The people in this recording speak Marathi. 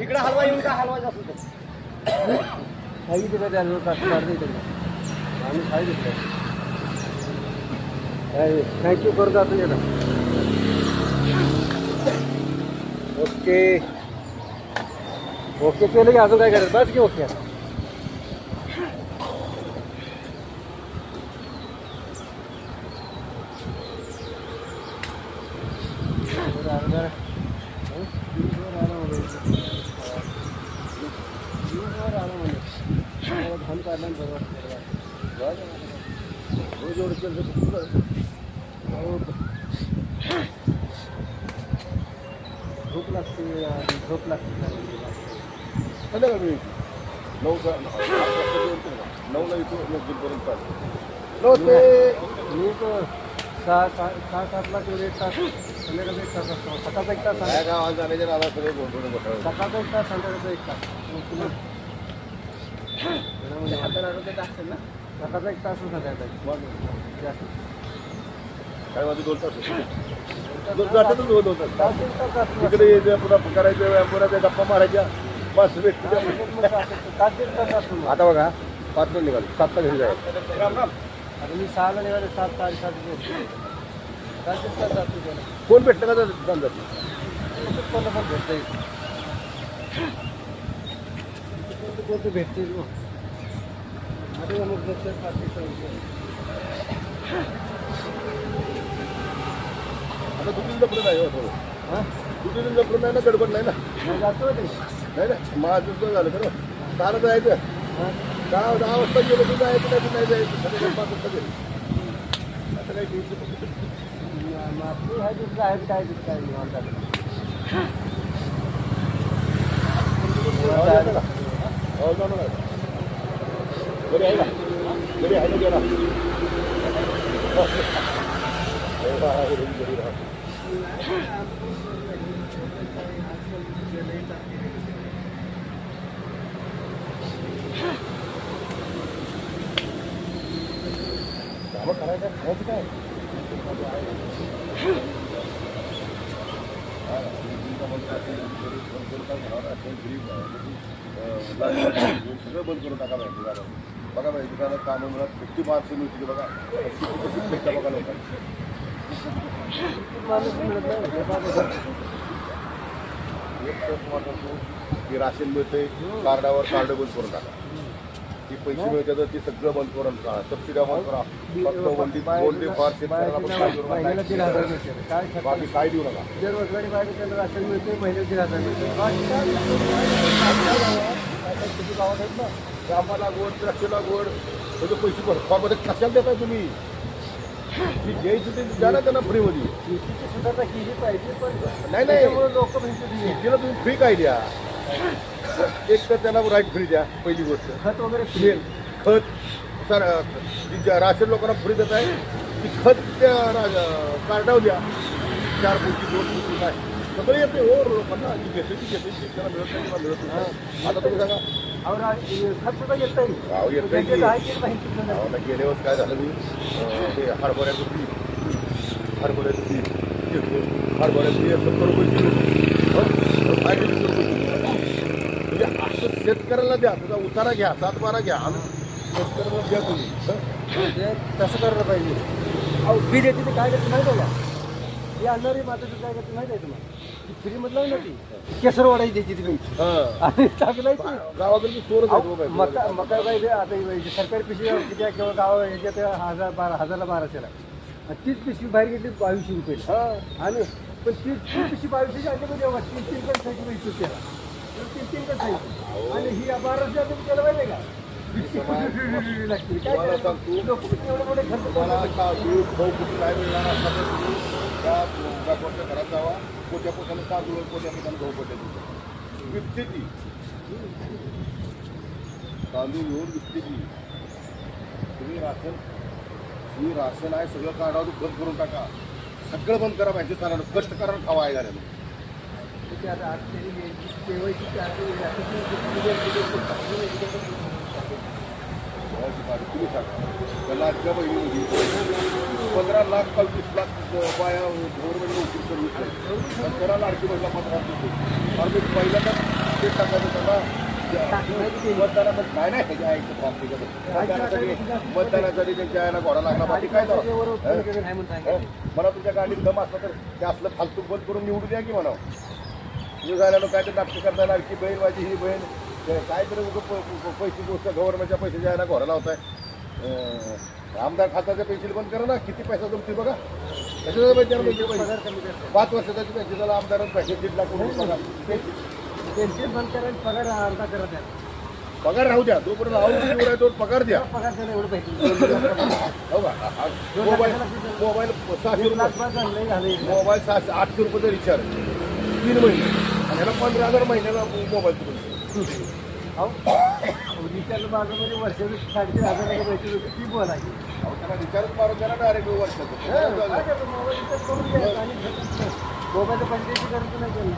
इकडे हलवा येऊन काय हलवायचं असेल तर काही तिकडे द्यायला काढते इकडे आम्ही खाई घेतलं थँक्यू करतो आता येतं ओके ओके केलं की अजून काय करायचं बस की ओके धान काढला रोज एवढं केलं झोप लागते झोप लागते संध्याकाळी 9ला इथं जिमपर्यंत चालतं हो ते मी तो 6-7ला तेवढे 1 तास संध्याकाळचा 1 तास असतो सकाळचा 1 तास काय गावात जाण्याच्या नादात सगळे गोंधळून बसतात सकाळचा 1 तास संध्याकाळचा 1 तास हाताला आरोग्यात असेल ना सकाळचा 1 तास संध्याकाळचा जास्त काय माझे 2 तास जातातच 2 तास तिकडे पुन्हा करायचं पुन्हा त्या गप्पा मारायच्या बस भेटते आता बघा 5ला निघालो 7ला घरी जायचं आता मी 6ला निघाले 7-7:30 जातो कोण भेटतं का जात कोणतं पण भेटतं कोणतं भेटते आता मग आता दुसरी लपडं नाही थोडं हां दुसरी लपडं नाही ना गडबड नाही ना जातो ते नाही ना माझं झालं खरं 6ला जायचं 10 वाजता गेलो की जायचं नाही जायचं सगळं 5 वाजता गेलं आता काही टेन्शन आपली आहे दुसरं आहे काय निवांत घरी आहे ना घरी आहे ना गेला घरी राहा कामं करायचं खायचं काय सगळं बंद करून टाका माहिती बघा माहिती दुकानात कामं मिळत किती माणसं मिळते बघा बघा लोकांना की राशन मिळते कार्डावर कार्ड बंद करून टाका ती पैसे मिळतात ते सगळं बंद करून टाका सबसिड्या बंद करा फक्त वंडी फार बाकी काय देऊ नका जर रोजगारी पाहिजे त्याला राशन मिळते महिन्याला 3,000 मिळते गावात आहेत ना आंबा गोड द्राक्ष लागवड त्याचे पैसे भरपामध्ये कशाला देताय तुम्ही ती घ्यायची ते द्या ना त्यांना फ्रीमध्ये शेतीची सुधारणा केली पाहिजे पण नाही लोक शेतीला तुम्ही फ्री काय द्या एक तर त्यांना राईट फ्री द्या पहिली गोष्ट खत वगैरे फ्री खत सर राशन लोकांना फ्री देत आहे ती खत त्या कार्डावर द्या 4 पोती 2 पोती काय सगळं येते हो लोकांना घेते त्याला मिळत नाही मिळत नाही आता तुम्ही सांगा खत सुद्धा येत नाही गेल्या वर्ष काय झालं मी ते हरभऱ्याचं पीक 70 रुपये किलो म्हणजे असं शेतकऱ्याला द्या तुझा उतारा घ्या 7-12 घ्या आणि शेतकऱ्याला द्या तुम्ही तसं करायला पाहिजे अहो बी देते ते काय करते माहिती आहे का ही आणणारी माताचं काय करते माहिती आहे तुम्हाला फ्री मधलं ना ती केसर वाढायची द्यायची तुम्ही आणि टाकलायची गावाकडे स्टोर मका पाहिजे आता सरकारी पिशवी किती किंवा गाव ह्याच्यात 1000-1200ला तीच पिशवी बाहेर घेतली 2200 रुपये आणि पण ती पिशवी 2200 आल्यामध्ये 3 पण खायची पैसे त्याला 3 पण खायची आणि ही 1200 केलं पाहिजे का लागतील काय लोक एवढे मोठे खर्च काय मिळणार असला तर तुम्ही त्या गाठवरच्या घरात जावा कोट्या पोटाने तांदूळ कोट्या पोटाने गहू पोट्या विकते ती तांदूळ घेऊन विकते ती तुम्ही राशन आहे सगळं काढावं बंद करून टाका सगळं बंद करा पाहिजे चालणार कष्ट करा खावा आहे गाड्याने तुम्ही सांगा त्या लाडक्या बहिणीमध्ये 15 लाख 25 लाख बाया गव्हर्नमेंट नोकरी सर्व्हिस आहे त्याला लाडकी बहिणीला 15 लाख रुपये पहिल्यांदा ते टाकायचं त्यांना मतदानामध्ये काय नाही ह्याच्या आईचं फॉर्म मतदानासाठी त्यांच्या आईला घोडा लागला बाकी काय झालं मला तुमच्या गाडीत दम असला तर ते असलं फालतू बंद करून निवडू द्या की म्हणावं तुम्ही झाल्यानं काय ते नाटकं करता लाडकी बहीण माझी ही बहीण काय तरी पैसे गोष्ट गव्हर्नमेंटच्या पैशाच्या आईला घोडा लावताय आमदार खात्याचे पैसे बंद करा ना किती पैसा जमते बघा त्याच्यात पैसे 5 वर्षाचा पैसे त्याला आमदारांना पैसे 1.5 लाख रुपये पगार पेन्शन बंद करायला पगार अर्धा करत आहे पगार राहू द्या जोपर्यंत आहे तो पगार द्या पगार त्याला एवढं पैसे हो का मोबाईल 600 रुपये मोबाईल 800 रुपये रिचार्ज 3 महिने आणि ह्याला 15,000 महिन्याला मोबाईल तुम्ही रिचार्ज मागं म्हणजे वर्षाचे 3,500 पैसे ती बोलायची त्याला रिचार्ज मारून द्या ना डायरेक्ट वर्षाचं मोबाईलचं पैसे करायचं नाही